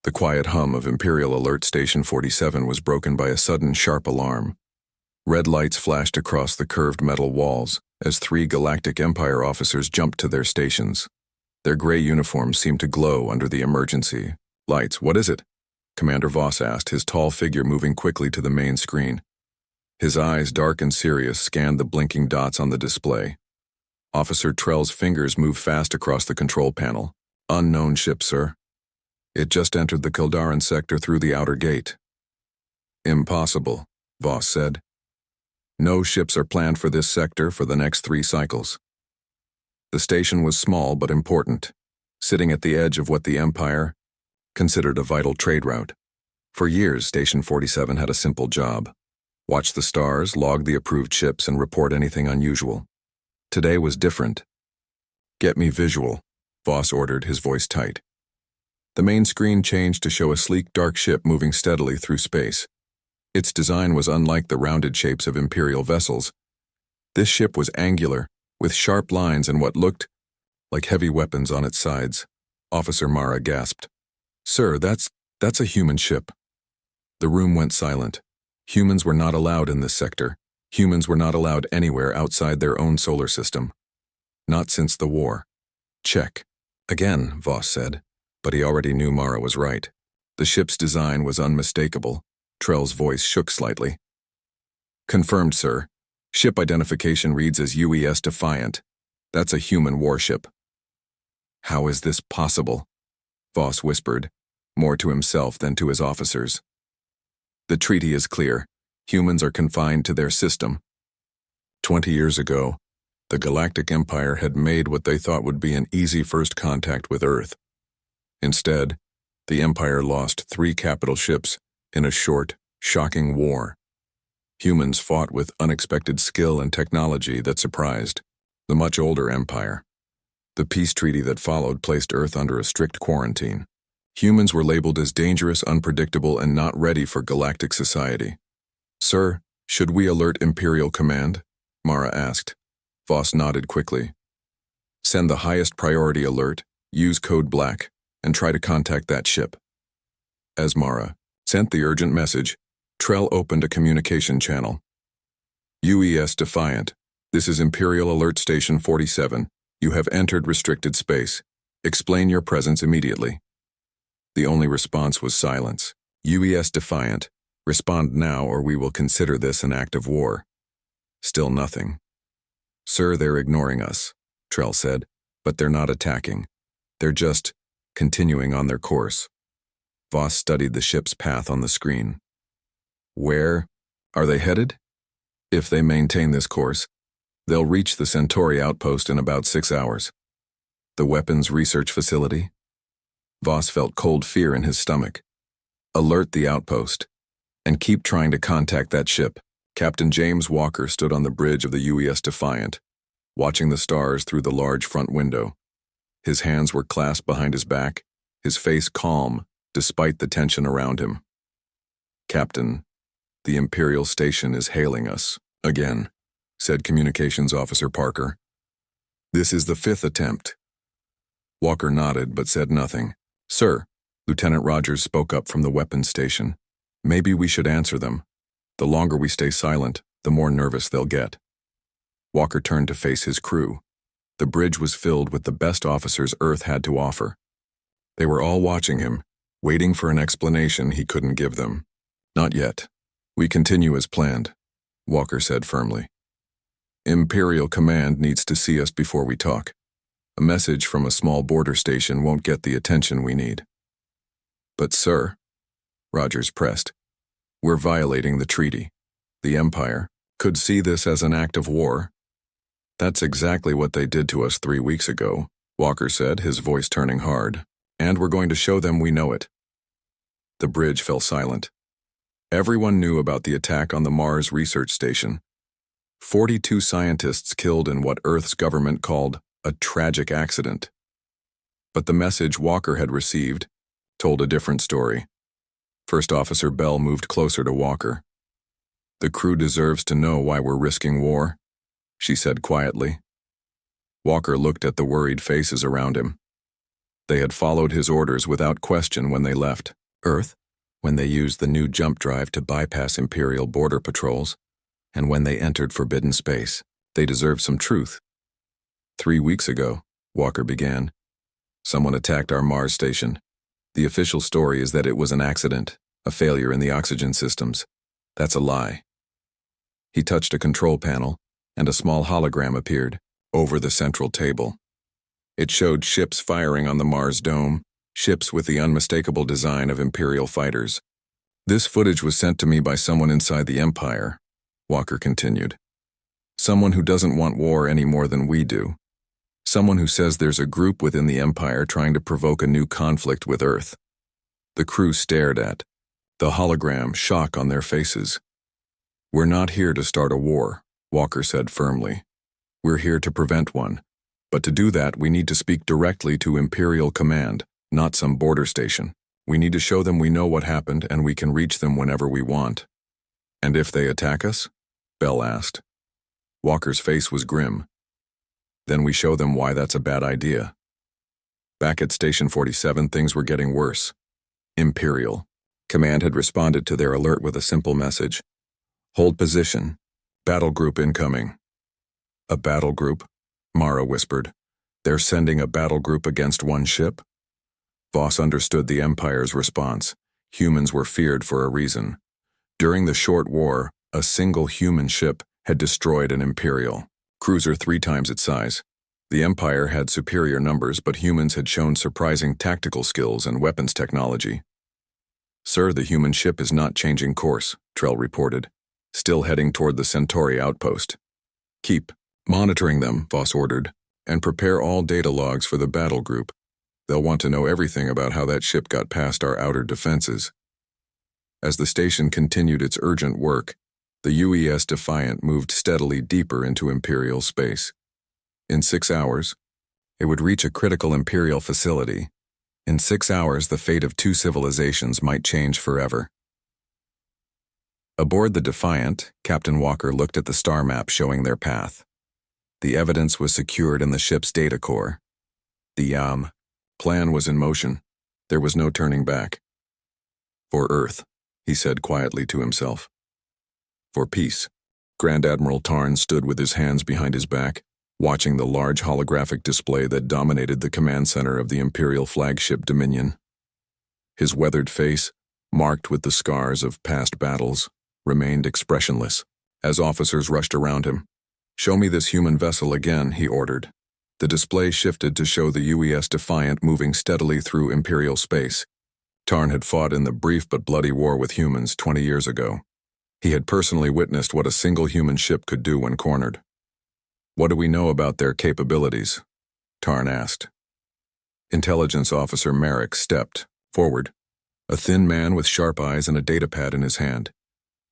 The quiet hum of Imperial Alert Station 47 was broken by a sudden sharp alarm. Red lights flashed across the curved metal walls as 3 Galactic Empire officers jumped to their stations. Their gray uniforms seemed to glow under the emergency lights. "What is it?" Commander Voss asked, his tall figure moving quickly to the main screen. His eyes, dark and serious, scanned the blinking dots on the display. Officer Trell's fingers moved fast across the control panel. "Unknown ship, sir. It just entered the Kildaran sector through the outer gate." "Impossible," Voss said. "No ships are planned for this sector for the next 3 cycles." The station was small but important, sitting at the edge of what the Empire considered a vital trade route. For years, Station 47 had a simple job: watch the stars, log the approved ships, and report anything unusual. Today was different. "Get me visual," Voss ordered, his voice tight. The main screen changed to show a sleek, dark ship moving steadily through space. Its design was unlike the rounded shapes of Imperial vessels. This ship was angular, with sharp lines and what looked like heavy weapons on its sides. Officer Mara gasped. "Sir, that's a human ship." The room went silent. Humans were not allowed in this sector. Humans were not allowed anywhere outside their own solar system. Not since the war. "Check." Again, Voss said, but he already knew Mara was right. The ship's design was unmistakable. Trell's voice shook slightly. "Confirmed, sir. Ship identification reads as UES Defiant. That's a human warship." "How is this possible?" Voss whispered, more to himself than to his officers. "The treaty is clear. Humans are confined to their system." 20 years ago, the Galactic Empire had made what they thought would be an easy first contact with Earth. Instead, the Empire lost 3 capital ships in a short, shocking war. Humans fought with unexpected skill and technology that surprised the much older Empire. The peace treaty that followed placed Earth under a strict quarantine. Humans were labeled as dangerous, unpredictable, and not ready for galactic society. "Sir, should we alert Imperial Command?" Mara asked. Voss nodded quickly. "Send the highest priority alert, use code Black, and try to contact that ship." As Mara sent the urgent message, Trell opened a communication channel. "UES Defiant, this is Imperial Alert Station 47. You have entered restricted space. Explain your presence immediately." The only response was silence. "UES Defiant, respond now or we will consider this an act of war." Still nothing. "Sir, they're ignoring us," Trell said, "but they're not attacking. They're just continuing on their course." Voss studied the ship's path on the screen. "Where are they headed?" "If they maintain this course, they'll reach the Centauri outpost in about 6 hours." "The weapons research facility?" Voss felt cold fear in his stomach. "Alert the outpost, and keep trying to contact that ship." Captain James Walker stood on the bridge of the UES Defiant, watching the stars through the large front window. His hands were clasped behind his back, his face calm despite the tension around him. "Captain, the Imperial station is hailing us again," said Communications Officer Parker. "This is the 5th attempt." Walker nodded but said nothing. "Sir," Lieutenant Rogers spoke up from the weapons station, "maybe we should answer them. The longer we stay silent, the more nervous they'll get." Walker turned to face his crew. The bridge was filled with the best officers Earth had to offer. They were all watching him, waiting for an explanation he couldn't give them. "Not yet. We continue as planned," Walker said firmly. "Imperial Command needs to see us before we talk. A message from a small border station won't get the attention we need." "But sir," Rogers pressed, "we're violating the treaty. The Empire could see this as an act of war." "That's exactly what they did to us 3 weeks ago," Walker said, his voice turning hard. "And we're going to show them we know it." The bridge fell silent. Everyone knew about the attack on the Mars research station. 42 scientists killed in what Earth's government called a tragic accident. But the message Walker had received told a different story. First Officer Bell moved closer to Walker. "The crew deserves to know why we're risking war," she said quietly. Walker looked at the worried faces around him. They had followed his orders without question when they left Earth, when they used the new jump drive to bypass Imperial border patrols, and when they entered forbidden space. They deserve some truth. 3 weeks ago, Walker began, someone attacked our Mars station. The official story is that it was an accident, a failure in the oxygen systems. That's a lie. He touched a control panel, and a small hologram appeared over the central table. It showed ships firing on the Mars dome, ships with the unmistakable design of Imperial fighters. This footage was sent to me by someone inside the Empire, Walker continued. Someone who doesn't want war any more than we do. Someone who says there's a group within the Empire trying to provoke a new conflict with Earth. The crew stared at the hologram, shock on their faces. We're not here to start a war, Walker said firmly. We're here to prevent one. But to do that, we need to speak directly to Imperial Command, not some border station. We need to show them we know what happened and we can reach them whenever we want. And if they attack us? Bell asked. Walker's face was grim. Then we show them why that's a bad idea. Back at Station 47, things were getting worse. Imperial Command had responded to their alert with a simple message. Hold position. Battle group incoming. A battle group? Mara whispered. They're sending a battle group against one ship? Voss understood the Empire's response. Humans were feared for a reason. During the Short War, a single human ship had destroyed an Imperial cruiser 3 times its size. The Empire had superior numbers, but humans had shown surprising tactical skills and weapons technology. Sir, the human ship is not changing course, Trell reported, still heading toward the Centauri outpost. Keep monitoring them, Voss ordered, and prepare all data logs for the battle group. They'll want to know everything about how that ship got past our outer defenses. As the station continued its urgent work, the UES Defiant moved steadily deeper into Imperial space. In 6 hours, it would reach a critical Imperial facility. In 6 hours, the fate of 2 civilizations might change forever. Aboard the Defiant, Captain Walker looked at the star map showing their path. The evidence was secured in the ship's data core. The plan was in motion. There was no turning back. For Earth, he said quietly to himself. For peace. Grand Admiral Tarn stood with his hands behind his back, watching the large holographic display that dominated the command center of the Imperial flagship Dominion. His weathered face, marked with the scars of past battles, remained expressionless as officers rushed around him. Show me this human vessel again, he ordered. The display shifted to show the UES Defiant moving steadily through Imperial space. Tarn had fought in the brief but bloody war with humans 20 years ago. He had personally witnessed what a single human ship could do when cornered. What do we know about their capabilities? Tarn asked. Intelligence Officer Merrick stepped forward, a thin man with sharp eyes and a datapad in his hand.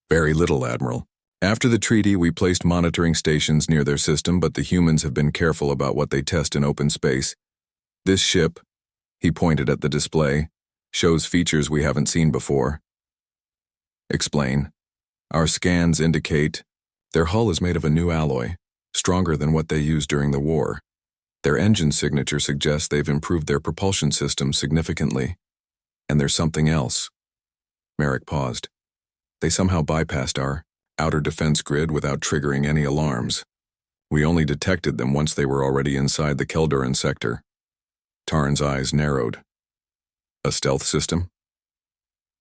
Very little, Admiral. After the treaty, we placed monitoring stations near their system, but the humans have been careful about what they test in open space. This ship, he pointed at the display, shows features we haven't seen before. Explain. Our scans indicate their hull is made of a new alloy, stronger than what they used during the war. Their engine signature suggests they've improved their propulsion system significantly. And there's something else. Merrick paused. They somehow bypassed our outer defense grid without triggering any alarms. We only detected them once they were already inside the Kelduran sector. Tarn's eyes narrowed. A stealth system?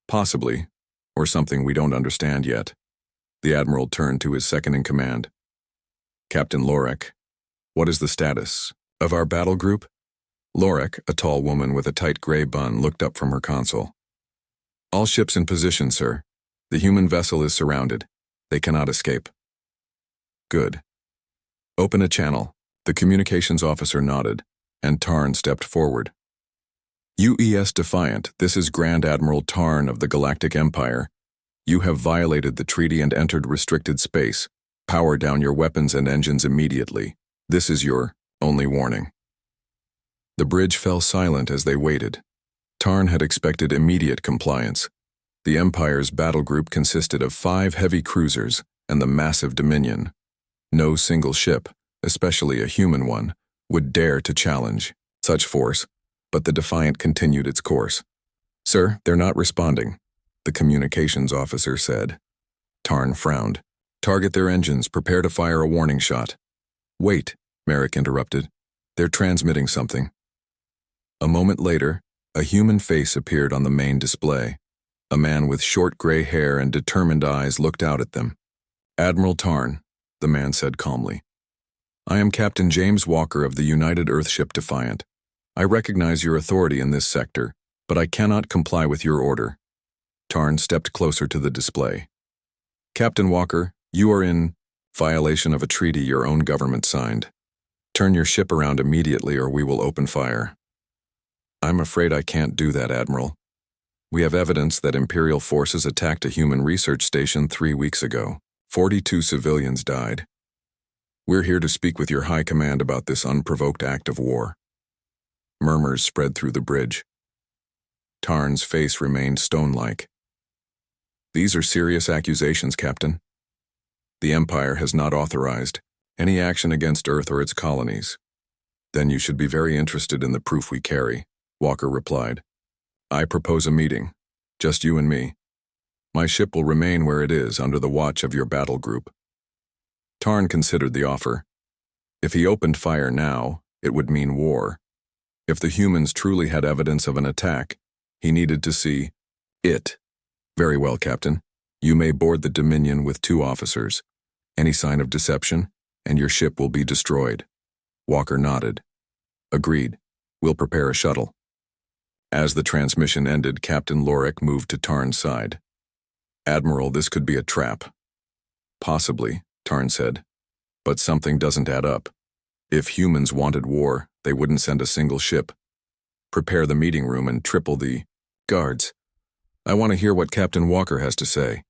Possibly, or something we don't understand yet. The Admiral turned to his second-in-command. Captain Lorek, what is the status of our battle group? Lorek, a tall woman with a tight gray bun, looked up from her console. All ships in position, sir. The human vessel is surrounded. They cannot escape. Good. Open a channel. The communications officer nodded, and Tarn stepped forward. UES Defiant, this is Grand Admiral Tarn of the Galactic Empire. You have violated the treaty and entered restricted space. Power down your weapons and engines immediately. This is your only warning. The bridge fell silent as they waited. Tarn had expected immediate compliance. The Empire's battle group consisted of 5 heavy cruisers and the massive Dominion. No single ship, especially a human one, would dare to challenge such force. but the Defiant continued its course. "Sir, they're not responding," the communications officer said. Tarn frowned. "Target their engines, prepare to fire a warning shot." "Wait," Merrick interrupted. "They're transmitting something." A moment later, a human face appeared on the main display. A man with short gray hair and determined eyes looked out at them. "Admiral Tarn," the man said calmly. "I am Captain James Walker of the United Earthship Defiant. I recognize your authority in this sector, but I cannot comply with your order." Tarn stepped closer to the display. "Captain Walker, you are in violation of a treaty your own government signed. Turn your ship around immediately or we will open fire." "I'm afraid I can't do that, Admiral. We have evidence that Imperial forces attacked a human research station 3 weeks ago. 42 civilians died. We're here to speak with your high command about this unprovoked act of war." Murmurs spread through the bridge. Tarn's face remained stone-like. "These are serious accusations, Captain. The Empire has not authorized any action against Earth or its colonies." "Then you should be very interested in the proof we carry," Walker replied. "I propose a meeting, just you and me. My ship will remain where it is under the watch of your battle group." Tarn considered the offer. If he opened fire now, it would mean war. If the humans truly had evidence of an attack, he needed to see it. "Very well, Captain. You may board the Dominion with 2 officers. Any sign of deception, and your ship will be destroyed." Walker nodded. "Agreed. We'll prepare a shuttle." As the transmission ended, Captain Lorek moved to Tarn's side. "Admiral, this could be a trap." "Possibly," Tarn said. "But something doesn't add up. If humans wanted war, they wouldn't send a single ship. Prepare the meeting room and triple the guards. I want to hear what Captain Walker has to say."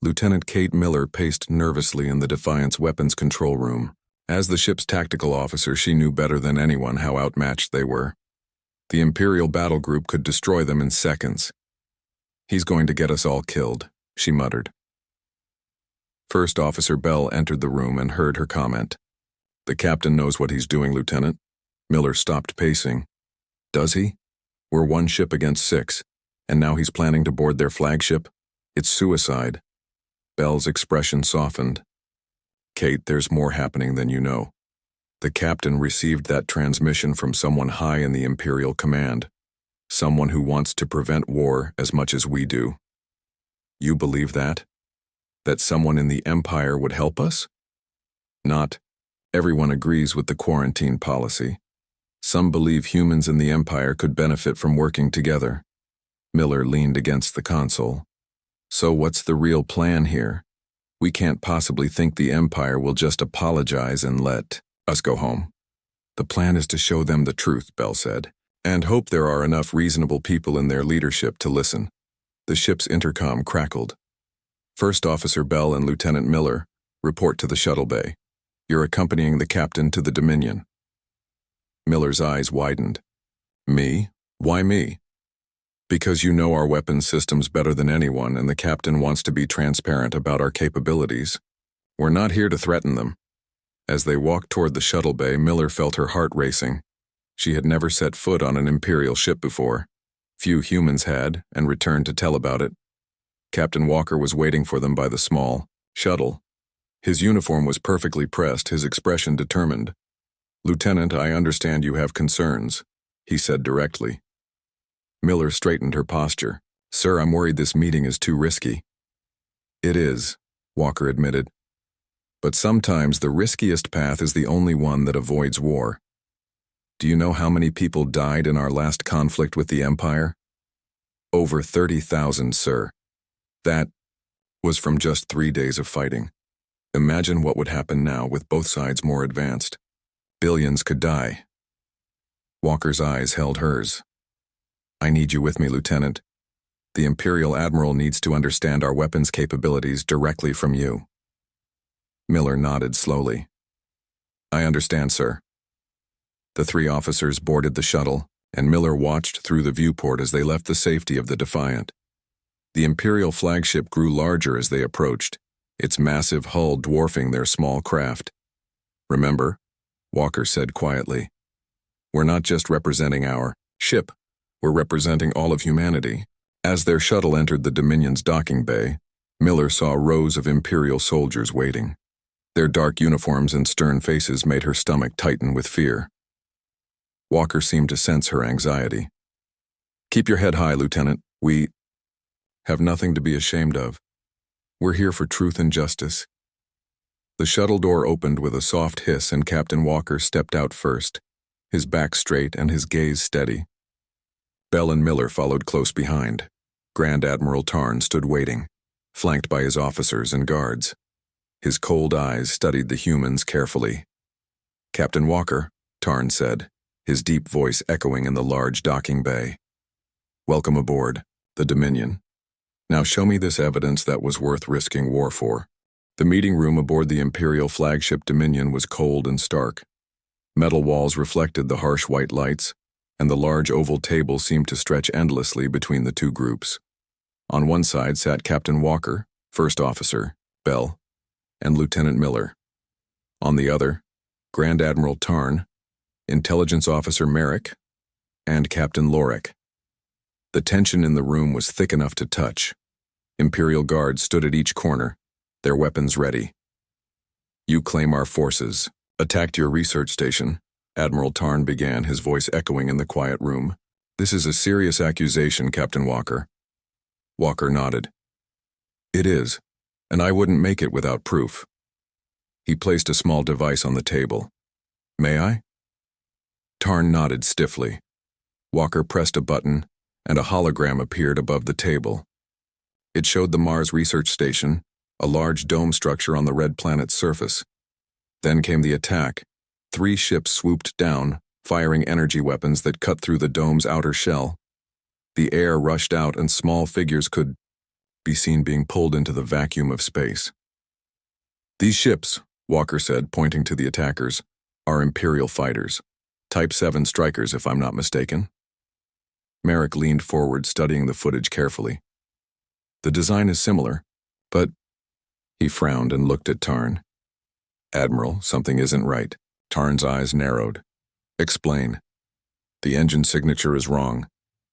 Lieutenant Kate Miller paced nervously in the Defiant's weapons control room. As the ship's tactical officer, she knew better than anyone how outmatched they were. The Imperial battle group could destroy them in seconds. "He's going to get us all killed," she muttered. First Officer Bell entered the room and heard her comment. "The captain knows what he's doing, Lieutenant." Miller stopped pacing. "Does he? We're 1 ship against 6, and now he's planning to board their flagship? It's suicide." Bell's expression softened. "Kate, there's more happening than you know. The captain received that transmission from someone high in the Imperial command, someone who wants to prevent war as much as we do." "You believe that? That someone in the Empire would help us?" "Not everyone agrees with the quarantine policy. Some believe humans in the Empire could benefit from working together." Miller leaned against the console. "So what's the real plan here? We can't possibly think the Empire will just apologize and let us go home." "The plan is to show them the truth," Bell said, "and hope there are enough reasonable people in their leadership to listen." The ship's intercom crackled. "First Officer Bell and Lieutenant Miller, report to the shuttle bay. You're accompanying the captain to the Dominion." Miller's eyes widened. "Me? Why me?" "Because you know our weapons systems better than anyone, and the captain wants to be transparent about our capabilities. We're not here to threaten them." As they walked toward the shuttle bay, Miller felt her heart racing. She had never set foot on an Imperial ship before. Few humans had, and returned to tell about it. Captain Walker was waiting for them by the small shuttle. His uniform was perfectly pressed, his expression determined. "Lieutenant, I understand you have concerns," he said directly. Miller straightened her posture. "Sir, I'm worried this meeting is too risky." "It is," Walker admitted. "But sometimes the riskiest path is the only one that avoids war. Do you know how many people died in our last conflict with the Empire?" "Over 30,000, sir. That was from just 3 days of fighting. Imagine what would happen now with both sides more advanced. Billions could die." Walker's eyes held hers. "I need you with me, Lieutenant. The Imperial Admiral needs to understand our weapons capabilities directly from you." Miller nodded slowly. "I understand, sir." The 3 officers boarded the shuttle, and Miller watched through the viewport as they left the safety of the Defiant. The Imperial flagship grew larger as they approached, its massive hull dwarfing their small craft. "Remember," Walker said quietly, "we're not just representing our Ship were representing all of humanity. As their shuttle entered the Dominion's docking bay, Miller saw rows of Imperial soldiers waiting. Their dark uniforms and stern faces made her stomach tighten with fear. Walker seemed to sense her anxiety. "Keep your head high, Lieutenant. We have nothing to be ashamed of. We're here for truth and justice." The shuttle door opened with a soft hiss and Captain Walker stepped out first, his back straight and his gaze steady. Bell and Miller followed close behind. Grand Admiral Tarn stood waiting, flanked by his officers and guards. His cold eyes studied the humans carefully. "Captain Walker," Tarn said, his deep voice echoing in the large docking bay. "Welcome aboard, the Dominion. Now show me this evidence that was worth risking war for." The meeting room aboard the Imperial flagship Dominion was cold and stark. Metal walls reflected the harsh white lights, and the large oval table seemed to stretch endlessly between the two groups. On one side sat Captain Walker, First Officer, Bell, and Lieutenant Miller. On the other, Grand Admiral Tarn, Intelligence Officer Merrick, and Captain Lorek. The tension in the room was thick enough to touch. Imperial guards stood at each corner, their weapons ready. "You claim our forces attacked your research station," Admiral Tarn began, his voice echoing in the quiet room. "This is a serious accusation, Captain Walker." Walker nodded. "It is, and I wouldn't make it without proof." He placed a small device on the table. "May I?" Tarn nodded stiffly. Walker pressed a button, and a hologram appeared above the table. It showed the Mars research station, a large dome structure on the red planet's surface. Then came the attack. 3 ships swooped down, firing energy weapons that cut through the dome's outer shell. The air rushed out and small figures could be seen being pulled into the vacuum of space. "These ships," Walker said, pointing to the attackers, "are Imperial fighters. Type 7 strikers, if I'm not mistaken." Merrick leaned forward, studying the footage carefully. "The design is similar, but—" He frowned and looked at Tarn. "Admiral, something isn't right." Tarn's eyes narrowed. "Explain." "The engine signature is wrong.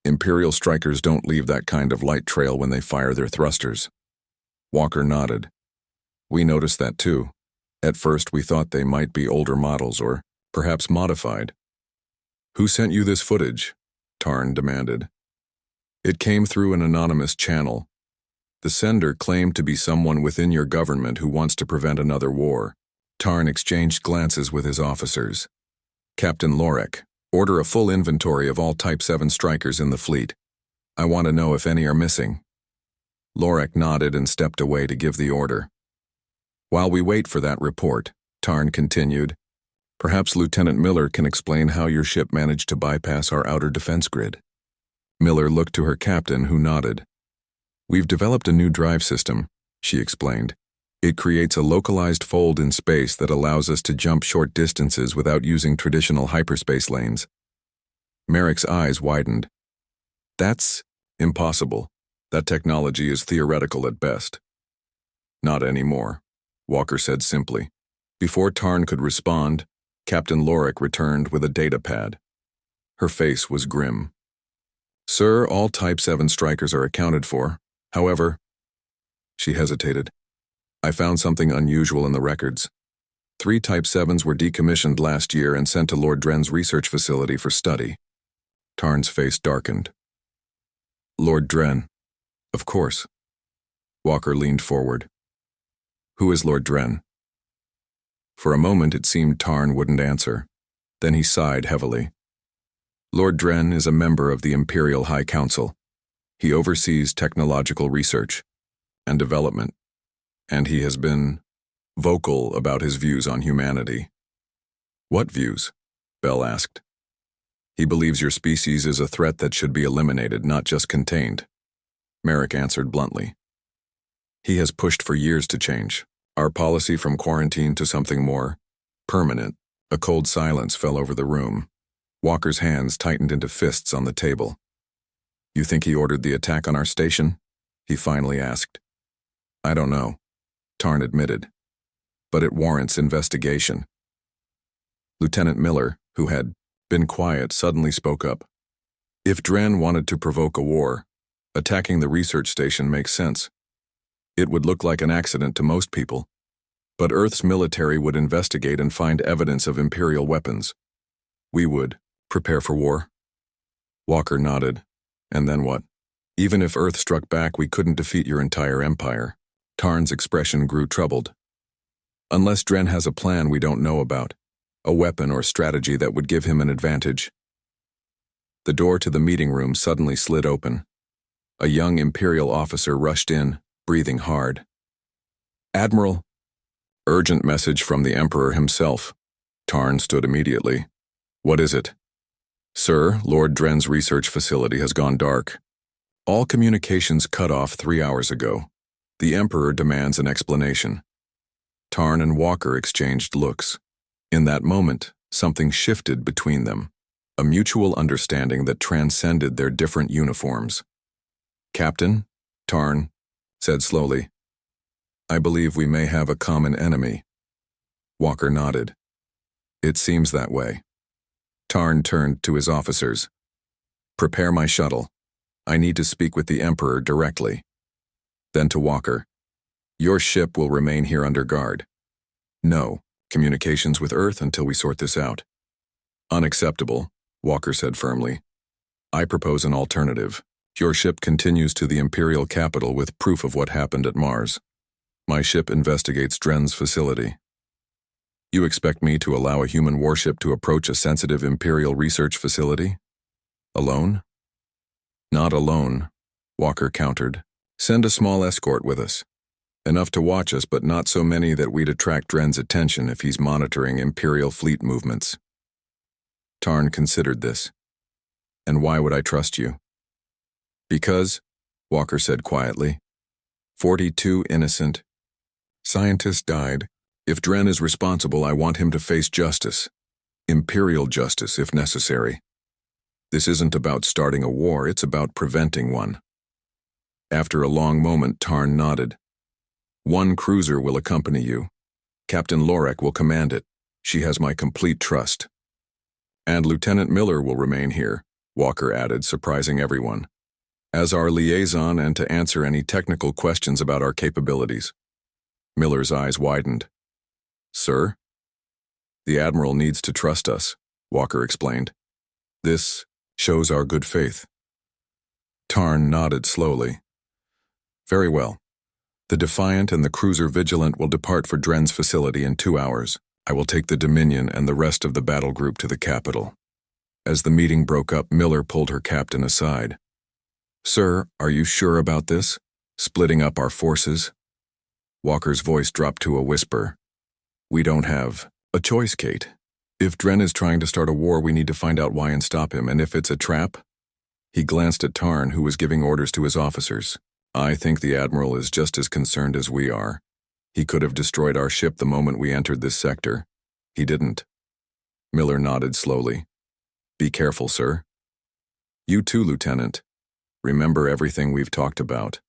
Imperial strikers don't leave that kind of light trail when they fire their thrusters." Walker nodded. "We noticed that too. At first we thought they might be older models or perhaps modified." "Who sent you this footage?" Tarn demanded. "It came through an anonymous channel. The sender claimed to be someone within your government who wants to prevent another war." Tarn exchanged glances with his officers. "Captain Lorek, order a full inventory of all Type 7 strikers in the fleet. I want to know if any are missing." Lorek nodded and stepped away to give the order. "While we wait for that report," Tarn continued, "perhaps Lieutenant Miller can explain how your ship managed to bypass our outer defense grid." Miller looked to her captain, who nodded. "We've developed a new drive system," she explained. "It creates a localized fold in space that allows us to jump short distances without using traditional hyperspace lanes." Merrick's eyes widened. "That's impossible. That technology is theoretical at best." "Not anymore," Walker said simply. Before Tarn could respond, Captain Lorek returned with a data pad. Her face was grim. "Sir, all Type 7 strikers are accounted for. However—" She hesitated. "I found something unusual in the records. 3 Type 7s were decommissioned last year and sent to Lord Dren's research facility for study." Tarn's face darkened. "Lord Dren. Of course." Walker leaned forward. "Who is Lord Dren?" For a moment it seemed Tarn wouldn't answer. Then he sighed heavily. "Lord Dren is a member of the Imperial High Council. He oversees technological research and development, and he has been vocal about his views on humanity." "What views?" Bell asked. "He believes your species is a threat that should be eliminated, not just contained," Merrick answered bluntly. "He has pushed for years to change our policy from quarantine to something more permanent." A cold silence fell over the room. Walker's hands tightened into fists on the table. "You think he ordered the attack on our station?" he finally asked. "I don't know," Tarn admitted, "but it warrants investigation." Lieutenant Miller, who had been quiet, suddenly spoke up. If Dren wanted to provoke a war, attacking the research station makes sense. It would look like an accident to most people, but Earth's military would investigate and find evidence of Imperial weapons. We would prepare for war. Walker nodded. And then what? Even if Earth struck back, we couldn't defeat your entire empire. Tarn's expression grew troubled. Unless Dren has a plan we don't know about, a weapon or strategy that would give him an advantage. The door to the meeting room suddenly slid open. A young Imperial officer rushed in, breathing hard. Admiral, urgent message from the Emperor himself. Tarn stood immediately. What is it? Sir, Lord Dren's research facility has gone dark. All communications cut off 3 hours ago. The Emperor demands an explanation. Tarn and Walker exchanged looks. In that moment, something shifted between them, a mutual understanding that transcended their different uniforms. Captain, Tarn said slowly, I believe we may have a common enemy. Walker nodded. It seems that way. Tarn turned to his officers. Prepare my shuttle. I need to speak with the Emperor directly. Then to Walker. Your ship will remain here under guard. No communications with Earth until we sort this out. Unacceptable, Walker said firmly. I propose an alternative. Your ship continues to the Imperial capital with proof of what happened at Mars. My ship investigates Dren's facility. You expect me to allow a human warship to approach a sensitive Imperial research facility? Alone? Not alone, Walker countered. Send a small escort with us. Enough to watch us, but not so many that we'd attract Dren's attention if he's monitoring Imperial fleet movements. Tarn considered this. And why would I trust you? Because, Walker said quietly, 42 innocent scientists died. If Dren is responsible, I want him to face justice. Imperial justice, if necessary. This isn't about starting a war, it's about preventing one. After a long moment, Tarn nodded. One cruiser will accompany you. Captain Lorek will command it. She has my complete trust. And Lieutenant Miller will remain here, Walker added, surprising everyone, as our liaison and to answer any technical questions about our capabilities. Miller's eyes widened. Sir? The Admiral needs to trust us, Walker explained. This shows our good faith. Tarn nodded slowly. Very well. The Defiant and the cruiser Vigilant will depart for Dren's facility in 2 hours. I will take the Dominion and the rest of the battle group to the capital. As the meeting broke up, Miller pulled her captain aside. Sir, are you sure about this? Splitting up our forces? Walker's voice dropped to a whisper. We don't have a choice, Kate. If Dren is trying to start a war, we need to find out why and stop him, and if it's a trap? He glanced at Tarn, who was giving orders to his officers. I think the Admiral is just as concerned as we are. He could have destroyed our ship the moment we entered this sector. He didn't. Miller nodded slowly. Be careful, sir. You too, Lieutenant. Remember everything we've talked about.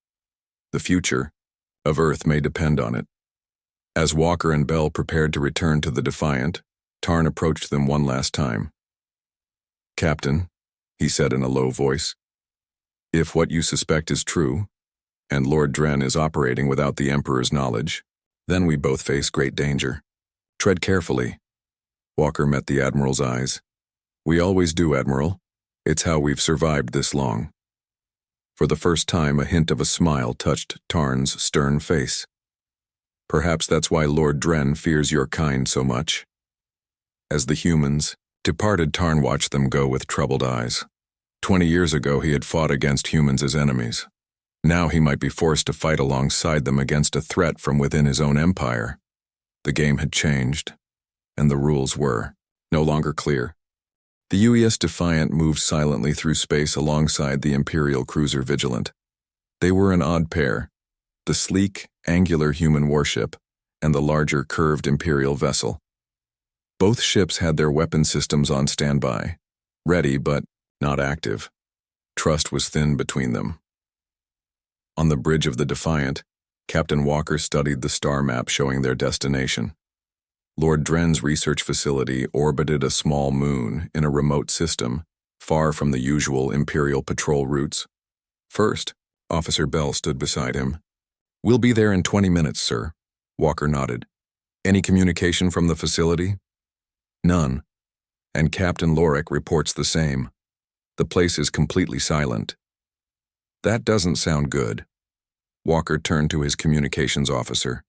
The future of Earth may depend on it. As Walker and Bell prepared to return to the Defiant, Tarn approached them one last time. Captain, he said in a low voice, if what you suspect is true, and Lord Dren is operating without the Emperor's knowledge, then we both face great danger. Tread carefully. Walker met the Admiral's eyes. We always do, Admiral. It's how we've survived this long. For the first time, a hint of a smile touched Tarn's stern face. Perhaps that's why Lord Dren fears your kind so much. As the humans departed, Tarn watched them go with troubled eyes. 20 years ago, he had fought against humans as enemies. Now he might be forced to fight alongside them against a threat from within his own empire. The game had changed, and the rules were no longer clear. The UES Defiant moved silently through space alongside the Imperial cruiser Vigilant. They were an odd pair, the sleek, angular human warship and the larger, curved Imperial vessel. Both ships had their weapon systems on standby, ready but not active. Trust was thin between them. On the bridge of the Defiant, Captain Walker studied the star map showing their destination. Lord Dren's research facility orbited a small moon in a remote system far from the usual Imperial patrol routes. First, Officer Bell stood beside him. "We'll be there in 20 minutes, sir." Walker nodded. "Any communication from the facility?" "None. And Captain Lorek reports the same. The place is completely silent." "That doesn't sound good." Walker turned to his communications officer.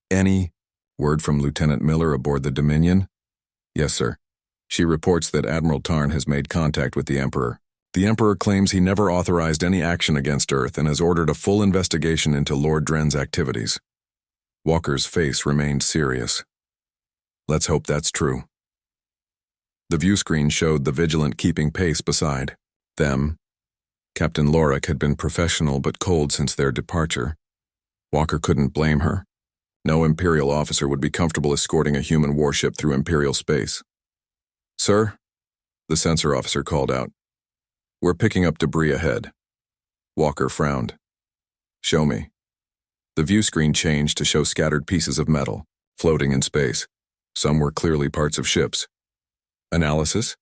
"Any word from Lieutenant Miller aboard the Dominion?" "Yes, sir. She reports that Admiral Tarn has made contact with the Emperor. The Emperor claims he never authorized any action against Earth and has ordered a full investigation into Lord Dren's activities." Walker's face remained serious. "Let's hope that's true." The view screen showed the Vigilant keeping pace beside them. Captain Lorek had been professional but cold since their departure. Walker couldn't blame her. No Imperial officer would be comfortable escorting a human warship through Imperial space. "Sir?" the sensor officer called out. "We're picking up debris ahead." Walker frowned. "Show me." The view screen changed to show scattered pieces of metal, floating in space. Some were clearly parts of ships. "Analysis?"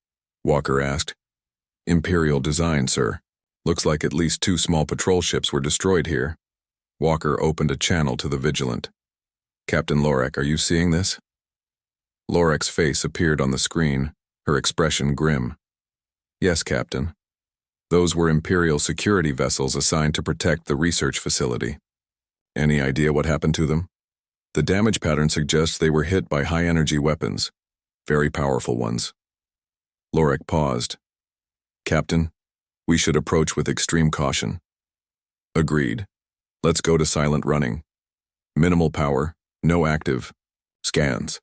Walker asked. "Imperial design, sir. Looks like at least 2 small patrol ships were destroyed here." Walker opened a channel to the Vigilant. "Captain Lorek, are you seeing this?" Lorek's face appeared on the screen, her expression grim. "Yes, Captain. Those were Imperial security vessels assigned to protect the research facility." "Any idea what happened to them?" "The damage pattern suggests they were hit by high-energy weapons, very powerful ones." Lorek paused. "Captain, we should approach with extreme caution." "Agreed. Let's go to silent running. Minimal power, no active scans."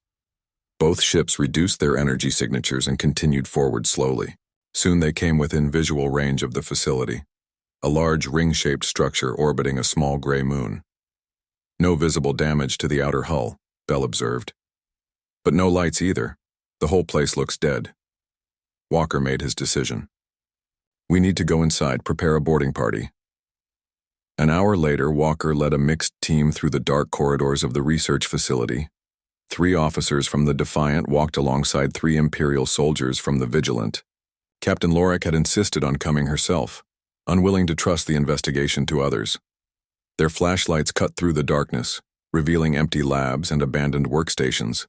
Both ships reduced their energy signatures and continued forward slowly. Soon they came within visual range of the facility, a large ring-shaped structure orbiting a small gray moon. "No visible damage to the outer hull," Bell observed. "But no lights either. The whole place looks dead." Walker made his decision. "We need to go inside, prepare a boarding party." An hour later, Walker led a mixed team through the dark corridors of the research facility. 3 officers from the Defiant walked alongside 3 Imperial soldiers from the Vigilant. Captain Lorek had insisted on coming herself, unwilling to trust the investigation to others. Their flashlights cut through the darkness, revealing empty labs and abandoned workstations.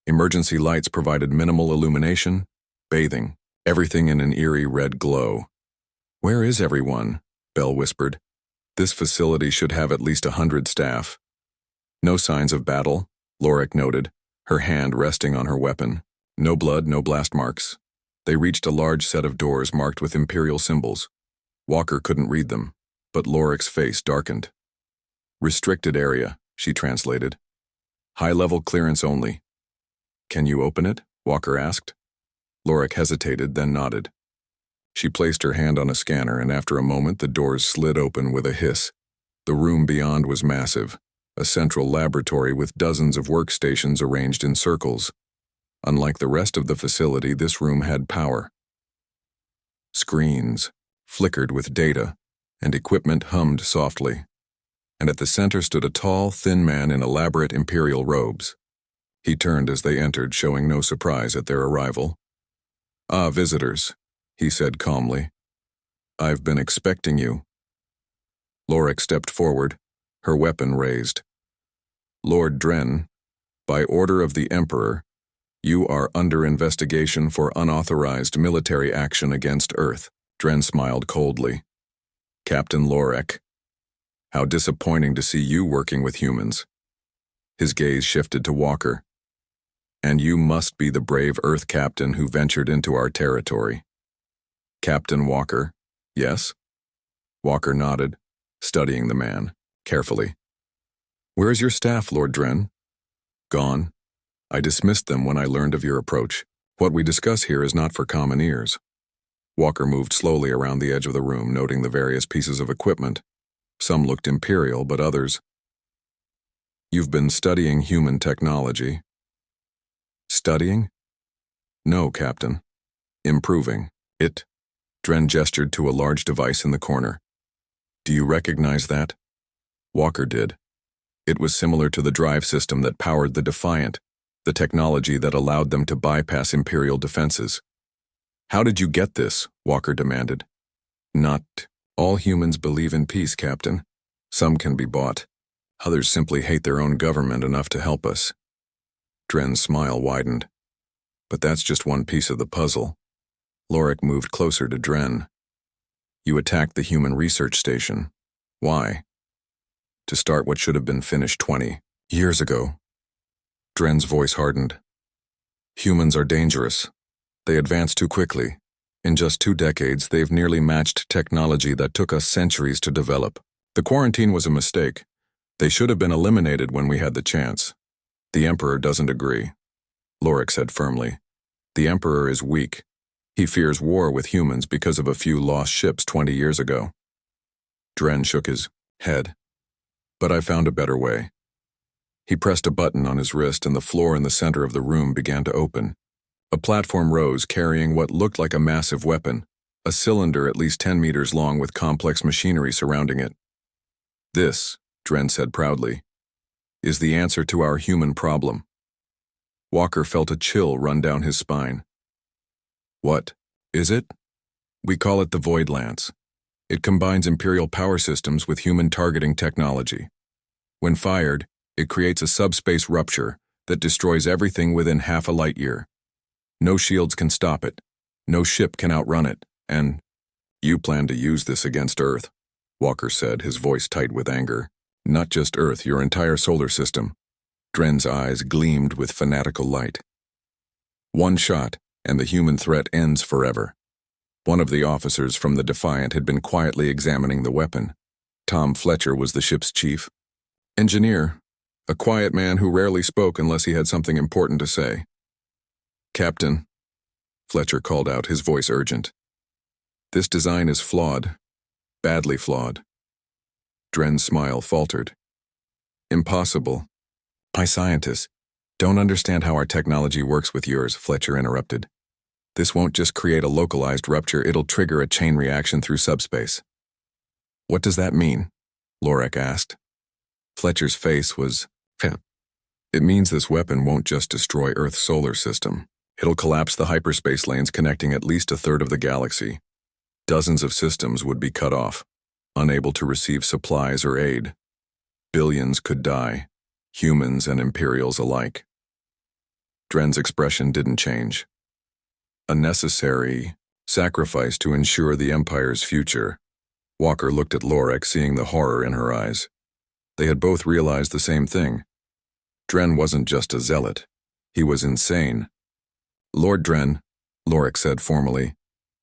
Emergency lights provided minimal illumination, bathing everything in an eerie red glow. "Where is everyone?" Bell whispered. "This facility should have at least 100 staff." "No signs of battle," Lorek noted, her hand resting on her weapon. "No blood, no blast marks." They reached a large set of doors marked with Imperial symbols. Walker couldn't read them, but Lorek's face darkened. "Restricted area," she translated. "High-level clearance only." "Can you open it?" Walker asked. Lorek hesitated, then nodded. She placed her hand on a scanner, and after a moment the doors slid open with a hiss. The room beyond was massive, a central laboratory with dozens of workstations arranged in circles. Unlike the rest of the facility, this room had power. Screens flickered with data, and equipment hummed softly. And at the center stood a tall, thin man in elaborate Imperial robes. He turned as they entered, showing no surprise at their arrival. "Ah, visitors," he said calmly. "I've been expecting you." Lorek stepped forward, her weapon raised. "Lord Dren, by order of the Emperor, you are under investigation for unauthorized military action against Earth." Dren smiled coldly. "Captain Lorek, how disappointing to see you working with humans." His gaze shifted to Walker. "And you must be the brave Earth captain who ventured into our territory." "Captain Walker, yes?" Walker nodded, studying the man carefully. "Where is your staff, Lord Dren?" "Gone. I dismissed them when I learned of your approach. What we discuss here is not for common ears." Walker moved slowly around the edge of the room, noting the various pieces of equipment. Some looked Imperial, but others. "You've been studying human technology." "Studying?" "No, Captain. Improving it." Dren gestured to a large device in the corner. "Do you recognize that?" Walker did. It was similar to the drive system that powered the Defiant, the technology that allowed them to bypass Imperial defenses. How did you get this? Walker demanded. Not all humans believe in peace, Captain. Some can be bought. Others simply hate their own government enough to help us. Dren's smile widened. But that's just one piece of the puzzle. Lorik moved closer to Dren. You attacked the human research station. Why? To start what should have been finished 20 years ago. Dren's voice hardened. Humans are dangerous. They advance too quickly. In just 2 decades, they've nearly matched technology that took us centuries to develop. The quarantine was a mistake. They should have been eliminated when we had the chance. The Emperor doesn't agree, Lorik said firmly. The Emperor is weak. He fears war with humans because of a few lost ships 20 years ago. Dren shook his head. But I found a better way. He pressed a button on his wrist and the floor in the center of the room began to open. A platform rose carrying what looked like a massive weapon, a cylinder at least 10 meters long with complex machinery surrounding it. This, Dren said proudly, is the answer to our human problem. Walker felt a chill run down his spine. What is it? We call it the Void Lance. It combines Imperial power systems with human targeting technology. When fired, it creates a subspace rupture that destroys everything within half a light year. No shields can stop it. No ship can outrun it. And you plan to use this against Earth, Walker said, his voice tight with anger. Not just Earth, your entire solar system. Dren's eyes gleamed with fanatical light. One shot, and the human threat ends forever. One of the officers from the Defiant had been quietly examining the weapon. Tom Fletcher was the ship's chief. Engineer, a quiet man who rarely spoke unless he had something important to say. Captain, Fletcher called out, his voice urgent. This design is flawed. Badly flawed. Dren's smile faltered. Impossible. My scientists don't understand how our technology works with yours, Fletcher interrupted. This won't just create a localized rupture, it'll trigger a chain reaction through subspace. What does that mean? Lorik asked. Fletcher's face was... It means this weapon won't just destroy Earth's solar system. It'll collapse the hyperspace lanes connecting at least a third of the galaxy. Dozens of systems would be cut off, unable to receive supplies or aid. Billions could die, humans and Imperials alike. Dren's expression didn't change. A necessary sacrifice to ensure the Empire's future. Walker looked at Lorik, seeing the horror in her eyes. They had both realized the same thing. Dren wasn't just a zealot. He was insane. Lord Dren, Lorik said formally,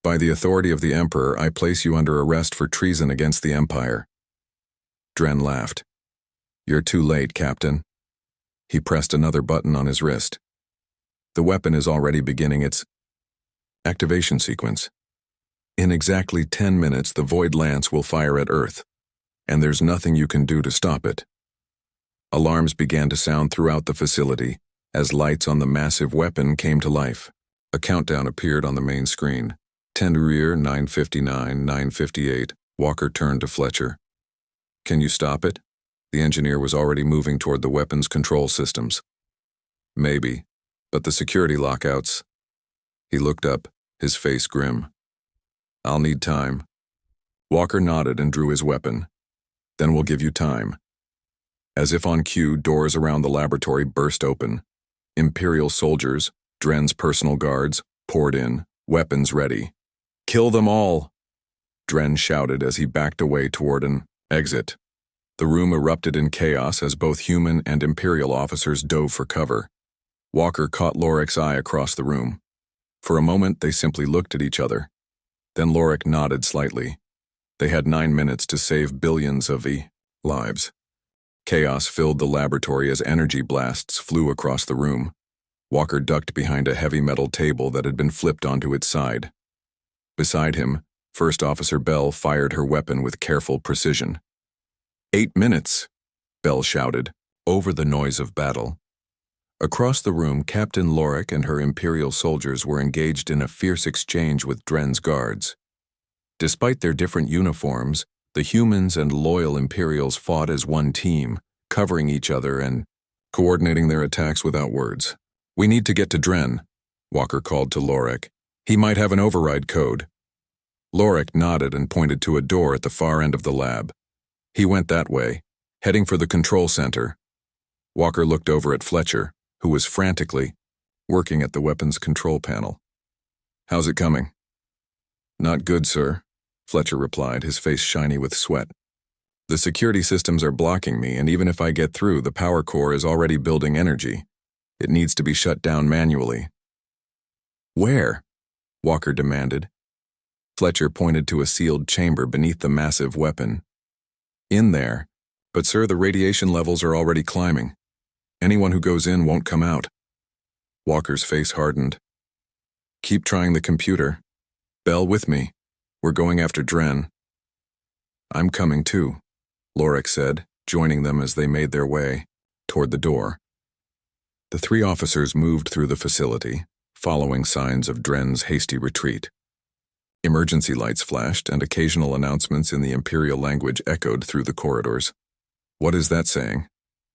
by the authority of the Emperor, I place you under arrest for treason against the Empire. Dren laughed. You're too late, Captain. He pressed another button on his wrist. The weapon is already beginning its activation sequence. In exactly 10 minutes, the Void Lance will fire at Earth, and there's nothing you can do to stop it. Alarms began to sound throughout the facility as lights on the massive weapon came to life. A countdown appeared on the main screen. 10 to rear, 9:59, 9:58. Walker turned to Fletcher. Can you stop it? The engineer was already moving toward the weapon's control systems. Maybe, but the security lockouts... He looked up, his face grim. I'll need time. Walker nodded and drew his weapon. Then we'll give you time. As if on cue, doors around the laboratory burst open. Imperial soldiers, Dren's personal guards, poured in, weapons ready. Kill them all! Dren shouted as he backed away toward an exit. The room erupted in chaos as both human and Imperial officers dove for cover. Walker caught Lorik's eye across the room. For a moment, they simply looked at each other. Then Lorik nodded slightly. They had 9 minutes to save billions of lives. Chaos filled the laboratory as energy blasts flew across the room. Walker ducked behind a heavy metal table that had been flipped onto its side. Beside him, First Officer Bell fired her weapon with careful precision. 8 minutes, Bell shouted, over the noise of battle. Across the room, Captain Lorik and her Imperial soldiers were engaged in a fierce exchange with Dren's guards. Despite their different uniforms, the humans and loyal Imperials fought as one team, covering each other and coordinating their attacks without words. We need to get to Dren, Walker called to Lorik. He might have an override code. Lorik nodded and pointed to a door at the far end of the lab. He went that way, heading for the control center. Walker looked over at Fletcher, who was frantically working at the weapons control panel. "How's it coming?" "Not good, sir," Fletcher replied, his face shiny with sweat. "The security systems are blocking me, and even if I get through, the power core is already building energy. It needs to be shut down manually." "Where?" Walker demanded. Fletcher pointed to a sealed chamber beneath the massive weapon. "In there. But sir, the radiation levels are already climbing. Anyone who goes in won't come out." Walker's face hardened. "Keep trying the computer. Bell, with me. We're going after Dren." "I'm coming too," Lorik said, joining them as they made their way toward the door. The three officers moved through the facility, following signs of Dren's hasty retreat. Emergency lights flashed, and occasional announcements in the Imperial language echoed through the corridors. "What is that saying?"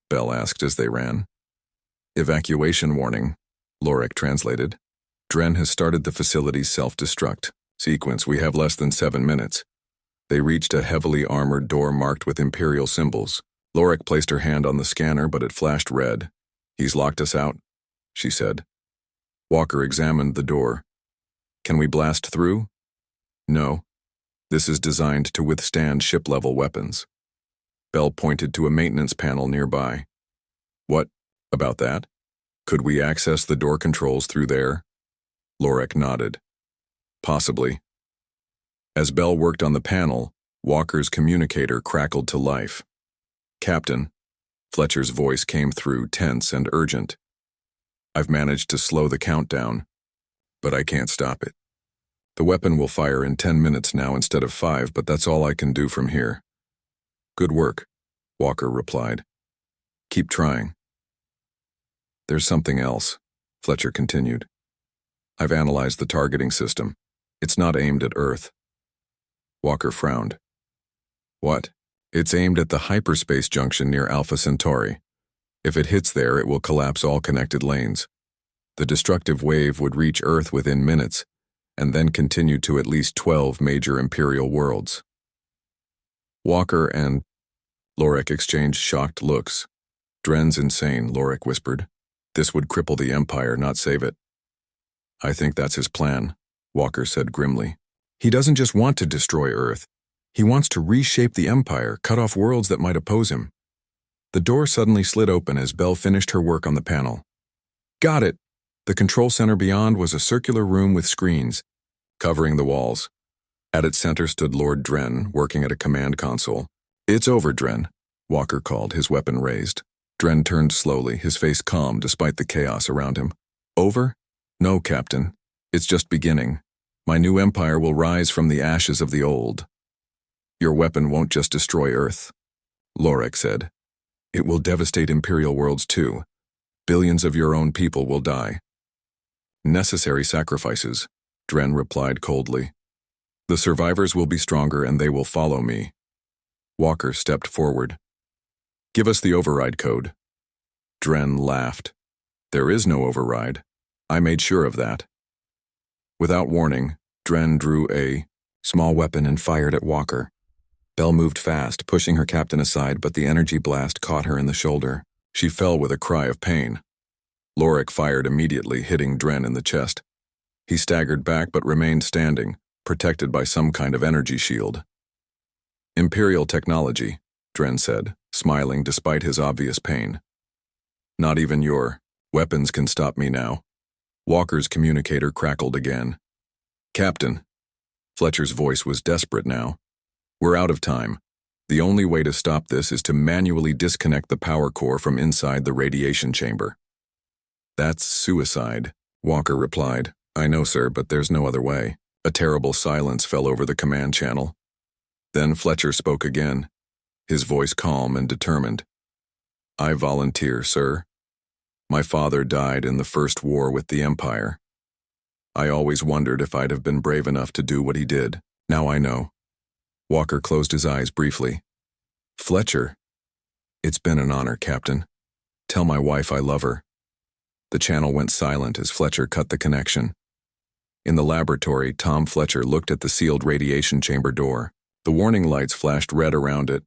Bell asked as they ran. "Evacuation warning," Lorik translated. "Dren has started the facility's self-destruct sequence. We have less than 7 minutes." They reached a heavily armored door marked with Imperial symbols. Lorik placed her hand on the scanner, but it flashed red. "He's locked us out," she said. Walker examined the door. "Can we blast through?" "No. This is designed to withstand ship-level weapons." Bell pointed to a maintenance panel nearby. "What about that? Could we access the door controls through there?" Lorik nodded. "Possibly." As Bell worked on the panel, Walker's communicator crackled to life. "Captain," Fletcher's voice came through, tense and urgent. "I've managed to slow the countdown, but I can't stop it. The weapon will fire in 10 minutes now instead of 5, but that's all I can do from here." "Good work," Walker replied. "Keep trying." "There's something else," Fletcher continued. "I've analyzed the targeting system. It's not aimed at Earth." Walker frowned. "What?" "It's aimed at the hyperspace junction near Alpha Centauri. If it hits there, it will collapse all connected lanes. The destructive wave would reach Earth within minutes, and then continue to at least 12 major Imperial worlds." Walker and Lorik exchanged shocked looks. "Dren's insane," Lorik whispered. "This would cripple the Empire, not save it." "I think that's his plan," Walker said grimly. "He doesn't just want to destroy Earth. He wants to reshape the Empire, cut off worlds that might oppose him." The door suddenly slid open as Bell finished her work on the panel. "Got it!" The control center beyond was a circular room with screens covering the walls. At its center stood Lord Dren, working at a command console. "It's over, Dren," Walker called, his weapon raised. Dren turned slowly, his face calm despite the chaos around him. "Over? No, Captain. It's just beginning. My new empire will rise from the ashes of the old." "Your weapon won't just destroy Earth," Lorik said. "It will devastate Imperial worlds too. Billions of your own people will die." "Necessary sacrifices," Dren replied coldly. "The survivors will be stronger and they will follow me." Walker stepped forward. "Give us the override code." Dren laughed. "There is no override. I made sure of that." Without warning, Dren drew a small weapon and fired at Walker. Bell moved fast, pushing her captain aside, but the energy blast caught her in the shoulder. She fell with a cry of pain. Lorik fired immediately, hitting Dren in the chest. He staggered back but remained standing, protected by some kind of energy shield. "Imperial technology," Dren said, smiling despite his obvious pain. "Not even your weapons can stop me now." Walker's communicator crackled again. "Captain," Fletcher's voice was desperate now. "We're out of time. The only way to stop this is to manually disconnect the power core from inside the radiation chamber." "That's suicide," Walker replied. "I know, sir, but there's no other way." A terrible silence fell over the command channel. Then Fletcher spoke again, his voice calm and determined. "I volunteer, sir. My father died in the first war with the Empire. I always wondered if I'd have been brave enough to do what he did. Now I know." Walker closed his eyes briefly. "Fletcher, it's been an honor, Captain. Tell my wife I love her." The channel went silent as Fletcher cut the connection. In the laboratory, Tom Fletcher looked at the sealed radiation chamber door. The warning lights flashed red around it,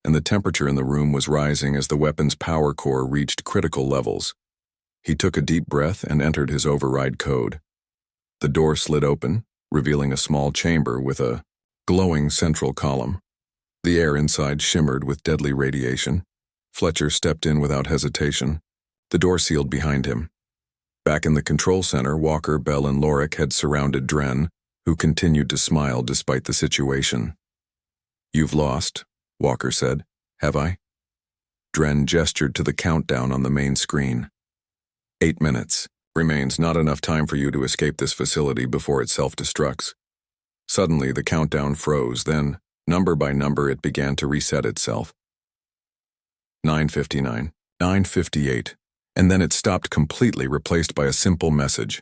and the temperature in the room was rising as the weapon's power core reached critical levels. He took a deep breath and entered his override code. The door slid open, revealing a small chamber with a glowing central column. The air inside shimmered with deadly radiation. Fletcher stepped in without hesitation. The door sealed behind him. Back in the control center, Walker, Bell, and Lorik had surrounded Dren, who continued to smile despite the situation. "You've lost," Walker said. "Have I?" Dren gestured to the countdown on the main screen. 8 minutes. Remains not enough time for you to escape this facility before it self-destructs. Suddenly, the countdown froze, then, number by number, it began to reset itself. 9:59, 9:58, and then it stopped completely, replaced by a simple message.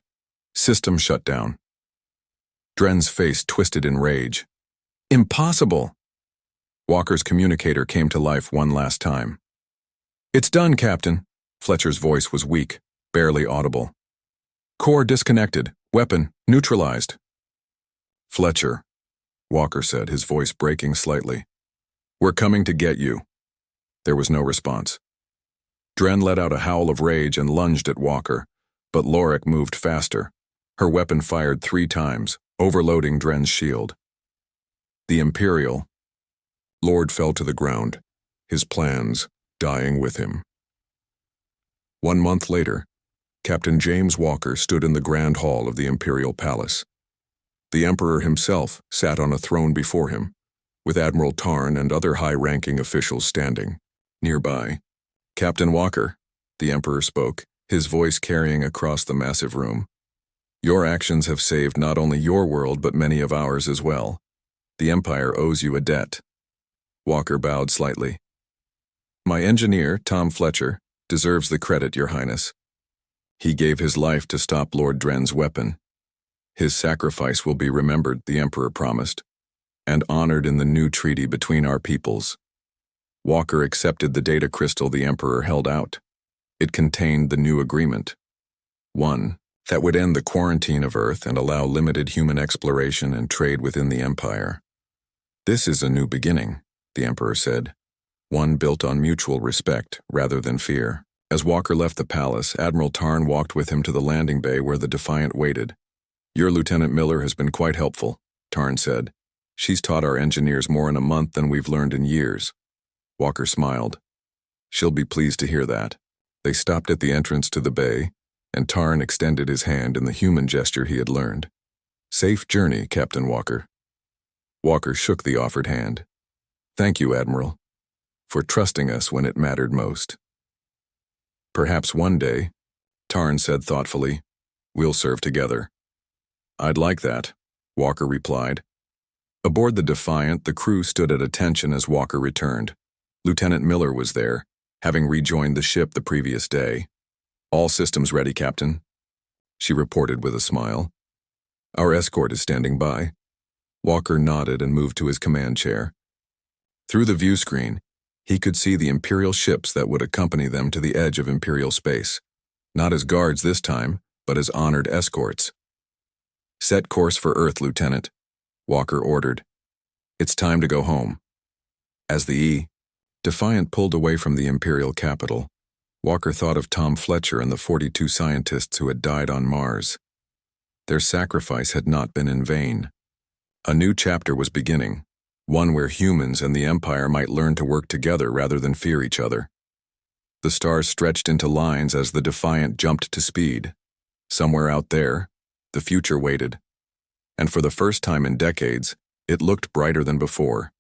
System shut down. Dren's face twisted in rage. Impossible! Walker's communicator came to life one last time. "It's done, Captain." Fletcher's voice was weak, barely audible. "Core disconnected. Weapon neutralized." "Fletcher," Walker said, his voice breaking slightly. "We're coming to get you." There was no response. Dren let out a howl of rage and lunged at Walker, but Lorik moved faster. Her weapon fired 3 times, overloading Dren's shield. The Imperial Lord fell to the ground, his plans dying with him. 1 month later, Captain James Walker stood in the Grand Hall of the Imperial Palace. The Emperor himself sat on a throne before him, with Admiral Tarn and other high-ranking officials standing. Nearby, "Captain Walker," the Emperor spoke, his voice carrying across the massive room. "Your actions have saved not only your world but many of ours as well. The Empire owes you a debt." Walker bowed slightly. "My engineer, Tom Fletcher, deserves the credit, Your Highness. He gave his life to stop Lord Dren's weapon. His sacrifice will be remembered," the Emperor promised, "and honored in the new treaty between our peoples." Walker accepted the data crystal the Emperor held out. It contained the new agreement. One that would end the quarantine of Earth and allow limited human exploration and trade within the Empire. "This is a new beginning," the Emperor said, "one built on mutual respect rather than fear." As Walker left the palace, Admiral Tarn walked with him to the landing bay where the Defiant waited. "Your Lieutenant Miller has been quite helpful," Tarn said. "She's taught our engineers more in a month than we've learned in years." Walker smiled. "She'll be pleased to hear that." They stopped at the entrance to the bay, and Tarn extended his hand in the human gesture he had learned. "Safe journey, Captain Walker." Walker shook the offered hand. "Thank you, Admiral, for trusting us when it mattered most." "Perhaps one day," Tarn said thoughtfully, "we'll serve together." "I'd like that," Walker replied. Aboard the Defiant, the crew stood at attention as Walker returned. Lieutenant Miller was there, having rejoined the ship the previous day. "All systems ready, Captain," she reported with a smile. "Our escort is standing by." Walker nodded and moved to his command chair. Through the view screen, he could see the Imperial ships that would accompany them to the edge of Imperial space. Not as guards this time, but as honored escorts. "Set course for Earth, Lieutenant," Walker ordered. "It's time to go home." As the Defiant pulled away from the Imperial capital, Walker thought of Tom Fletcher and the 42 scientists who had died on Mars. Their sacrifice had not been in vain. A new chapter was beginning, one where humans and the Empire might learn to work together rather than fear each other. The stars stretched into lines as the Defiant jumped to speed. Somewhere out there, the future waited. And for the first time in decades, it looked brighter than before.